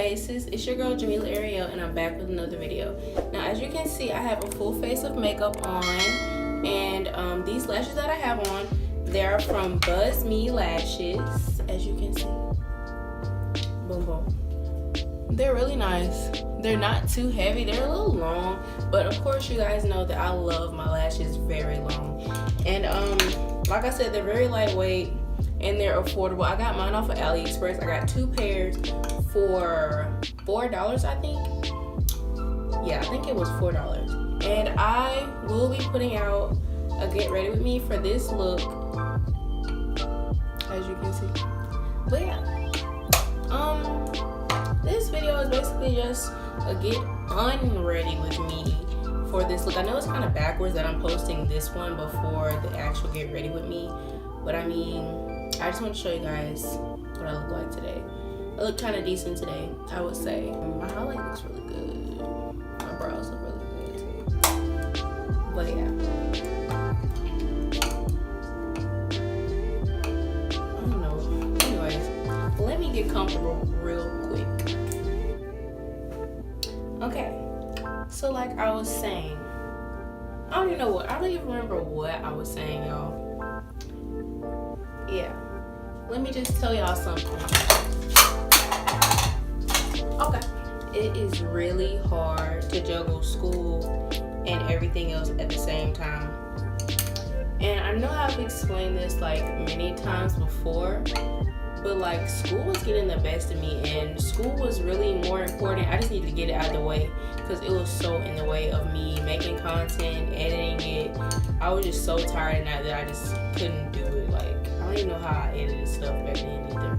Faces, it's your girl Jamila Ariel, and I'm back with another video. Now as you can see, I have a full face of makeup on, and these lashes that I have on, they're from Buzz Me Lashes, as you can see. Boom boom. They're really nice. They're not too heavy, they're a little long, but of course you guys know that I love my lashes very long. And like I said, they're very lightweight and they're affordable. I got mine off of AliExpress. I got 2 pairs for $4, I think. Yeah, I think it was $4. And I will be putting out a get ready with me for this look, as you can see. But yeah, this video is basically just a get unready with me for this look. I know it's kind of backwards that I'm posting this one before the actual get ready with me, but I mean, I just want to show you guys what I look like today. I look kind of decent today, I would say. My highlight looks really good. My brows look really good too. But yeah. I don't know. Anyways, let me get comfortable real quick. Okay. So like I was saying, I don't even remember what I was saying, y'all. Yeah. Let me just tell y'all something. Okay. It is really hard to juggle school and everything else at the same time. And I know I've explained this like many times before, but like school was getting the best of me and school was really more important. I just needed to get it out of the way because it was so in the way of me making content, editing it. I was just so tired at night that I just couldn't do it. Like, I don't even know how I edited stuff back then either.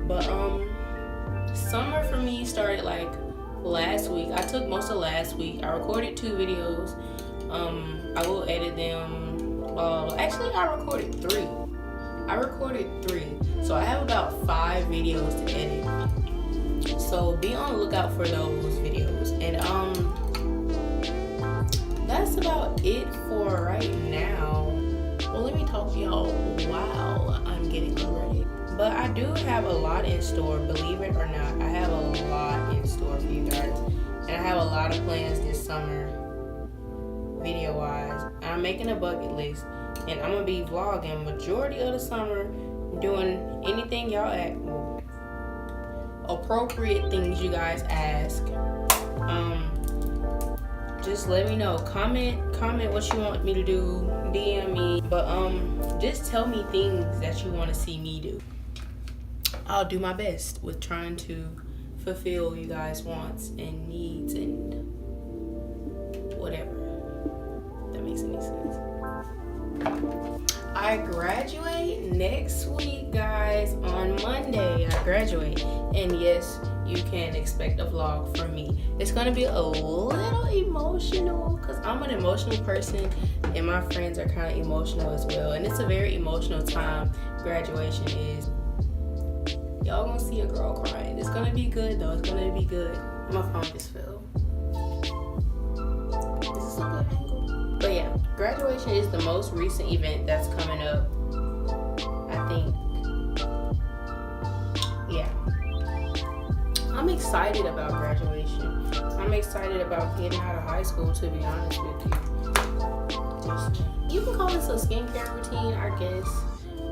But summer for me started like last week. I took most of last week. I recorded 2 videos. I will edit them. Actually I recorded 3. So I have about 5 videos to edit. So be on the lookout for those videos. And that's about it for right now. Well, let me talk to y'all while I'm getting ready. But I do have a lot in store, believe it or not. I have a lot in store for you guys. And I have a lot of plans this summer, video wise. I'm making a bucket list. And I'm gonna be vlogging majority of the summer, doing anything y'all appropriate things you guys ask. Just let me know. Comment what you want me to do. DM me. But just tell me things that you want to see me do. I'll do my best with trying to fulfill you guys' wants and needs and whatever. If that makes any sense. I graduate next week, guys. On Monday I graduate, and yes, you can expect a vlog from me. It's gonna be a little emotional because I'm an emotional person and my friends are kind of emotional as well, and it's a very emotional time. Graduation is. Y'all gonna see a girl crying. It's gonna be good though. It's gonna be good. My phone just fell. Is this a good angle? But yeah, graduation is the most recent event that's coming up, I think. Yeah. I'm excited about graduation. I'm excited about getting out of high school, to be honest with you. You can call this a skincare routine, I guess.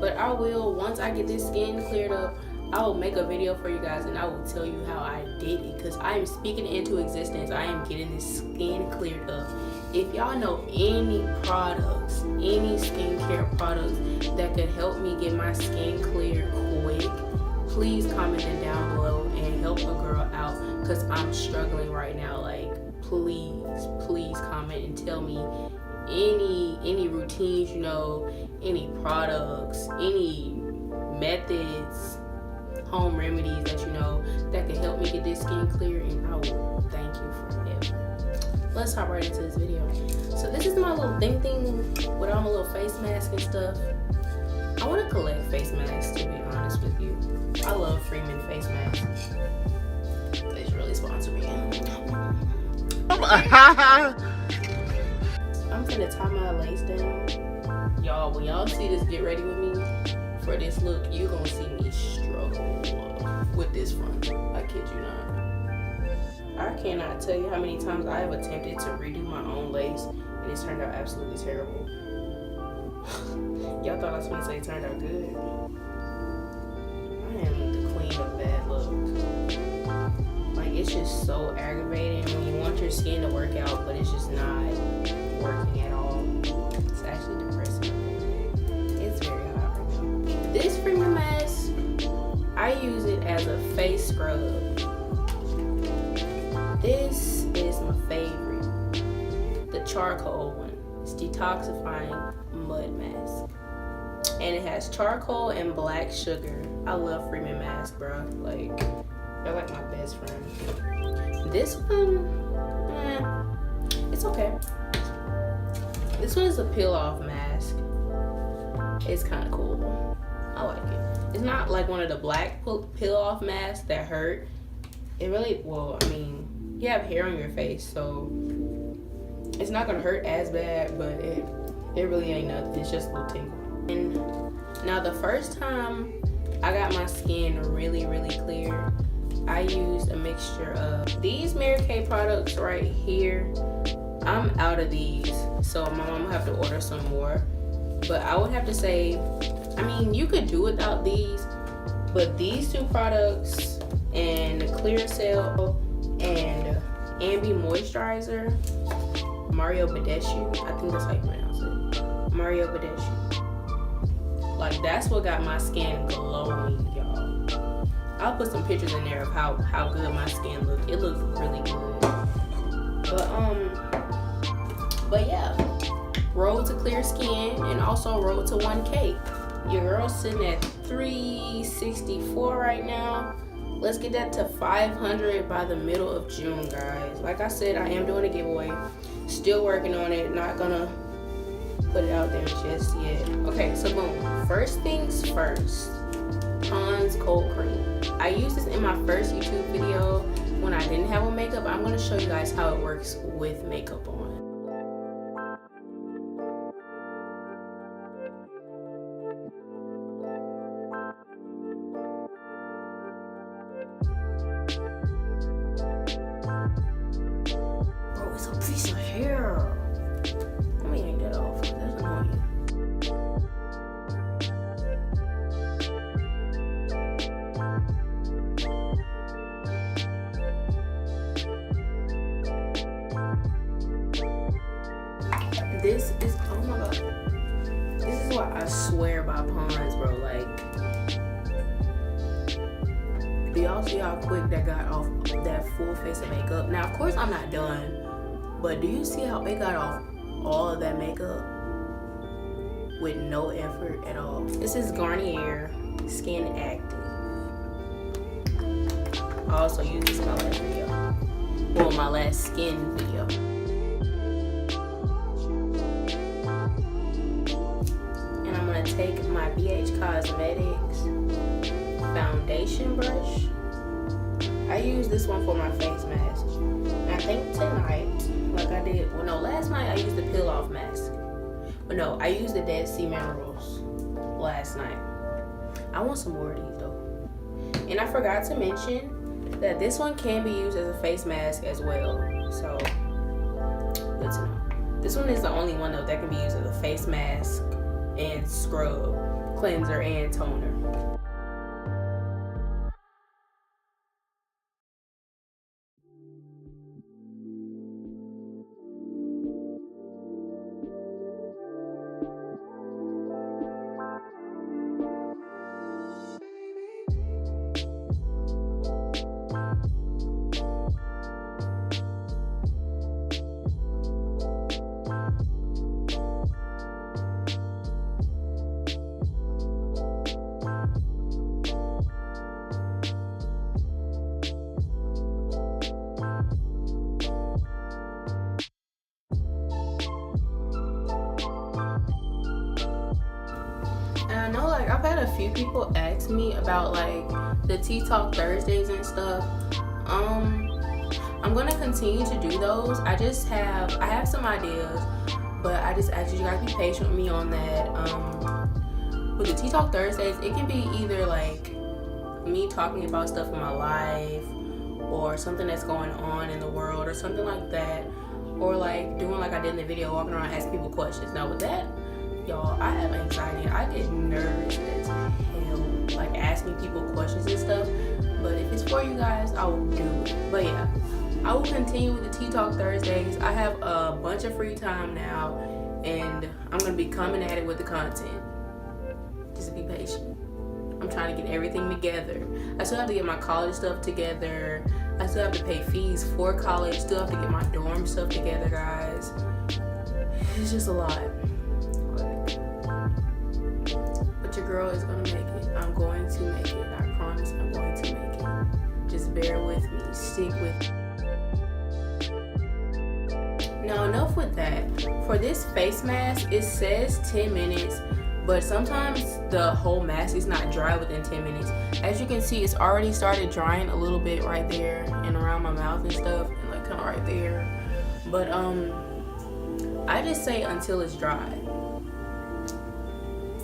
But I will, once I get this skin cleared up, I will make a video for you guys and I will tell you how I did it. Because I am speaking into existence. I am getting this skin cleared up. If y'all know any products, any skincare products that could help me get my skin cleared quick, please comment them down below and help a girl out because I'm struggling right now. Like, please comment and tell me any routines you know, any products, any methods, home remedies that you know that can help me get this skin clear, and I will thank you forever. Let's hop right into this video. So this is my little thing with all my little face mask and stuff. I want to collect face masks, to be honest with you. I love Freeman Face Masks. They should really sponsor me. I'm gonna tie my lace down. Y'all, when y'all see this get ready with me for this look, you gonna see me struggle with this front. I kid you not. I cannot tell you how many times I have attempted to redo my own lace and it's turned out absolutely terrible. Y'all thought I was gonna say it turned out good. I am the queen of bad luck. Like, it's just so aggravating when you want your skin to work out, but it's just not working at all. It's actually depressing. It's very hot right now. This Freeman mask, I use it as a face scrub. This is my favorite, the charcoal one. It's detoxifying mud mask, and it has charcoal and black sugar. I love Freeman mask, bro. Like, they're like my best friend. This one, it's okay. This one is a peel off mask. It's kind of cool. I like it. It's not like one of the black peel off masks that hurt. It really, well, I mean, you have hair on your face, so it's not gonna hurt as bad, but it really ain't nothing. It's just a little tingle. And now the first time I got my skin really, really clear, I used a mixture of these Mary Kay products right here. I'm out of these, so my mom will have to order some more. But I would have to say, I mean, you could do without these, but these two products and the Clear Cell and Ambi Moisturizer, Mario Badescu, I think that's how you pronounce it, Mario Badescu. Like, that's what got my skin glowing, y'all. I'll put some pictures in there of how good my skin looks. It looks really good. But yeah, road to clear skin and also road to 1K. Your girl's sitting at 364 right now. Let's get that to 500 by the middle of June, guys. Like I said, I am doing a giveaway. Still working on it. Not gonna put it out there just yet. Okay, so boom. First things first. Pond's Cold Cream. I used this in my first YouTube video when I didn't have on makeup. I'm gonna show you guys how it works with makeup on. Bro, it's a piece of hair. Let me yank that off. That's annoying. This is, oh my god, this is why I swear by Pond's, bro. Like, do y'all see how quick that got off that full face of makeup? Now, of course, I'm not done, but do you see how it got off all of that makeup with no effort at all? This is Garnier Skin Active. I also used this in my last video. Well, my last skin video. Take my BH Cosmetics foundation brush. I use this one for my face mask. And I think tonight, like I did, well no, last night I used the peel off mask. But no, I used the Dead Sea Minerals last night. I want some more of these though. And I forgot to mention that this one can be used as a face mask as well. So, good to know. This one is the only one though that can be used as a face mask and scrub, cleanser, and toner. I know, like, I've had a few people ask me about like the Tea Talk Thursdays and stuff. I'm gonna continue to do those. I have some ideas, but I just ask you guys to be patient with me on that. With the Tea Talk Thursdays, it can be either like me talking about stuff in my life, or something that's going on in the world or something like that, or like doing like I did in the video, walking around asking people questions. Now with that, y'all, I have anxiety. I get nervous as hell, like asking people questions and stuff. But if it's for you guys, I will do it. But yeah, I will continue with the Tea Talk Thursdays. I have a bunch of free time now, and I'm gonna be coming at it with the content. Just be patient. I'm trying to get everything together. I still have to get my college stuff together. I still have to pay fees for college. Still have to get my dorm stuff together, guys. It's just a lot. But your girl is gonna make it. I'm going to make it. I promise I'm going to make it. Just bear with me. Stick with me. Now enough with that. For this face mask, it says 10 minutes, but sometimes the whole mask is not dry within 10 minutes. As you can see, it's already started drying a little bit right there and around my mouth and stuff, and like kind of right there. But I just say until it's dry.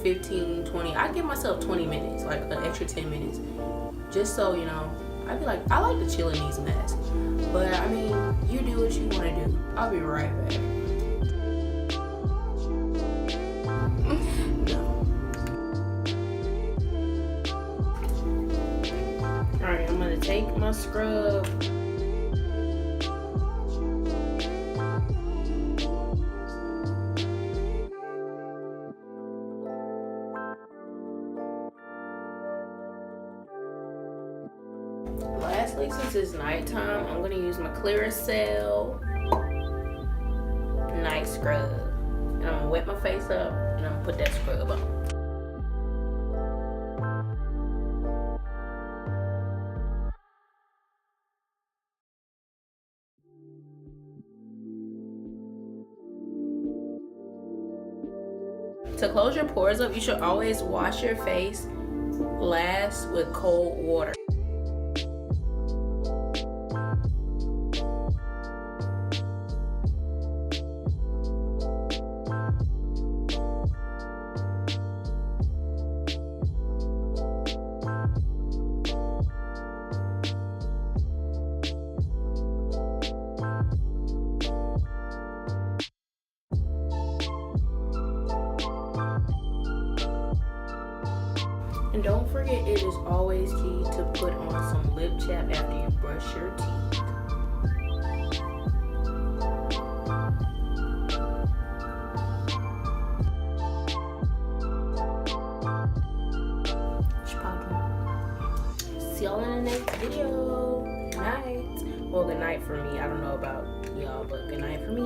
15, 20, I give myself 20 minutes, like an extra 10 minutes, just so, you know, I'd be like, I like to chill in these masks. But I mean, you do what you want to do. I'll be right back. Alright, I'm gonna take my scrub. Lastly, since it's nighttime, I'm gonna use my Clearasil night scrub. And I'm gonna wet my face up and I'm gonna put that scrub on. To close your pores up, you should always wash your face last with cold water. And don't forget, it is always key to put on some lip chap after you brush your teeth. See y'all in the next video. Good night. Well, good night for me. I don't know about y'all, but good night for me.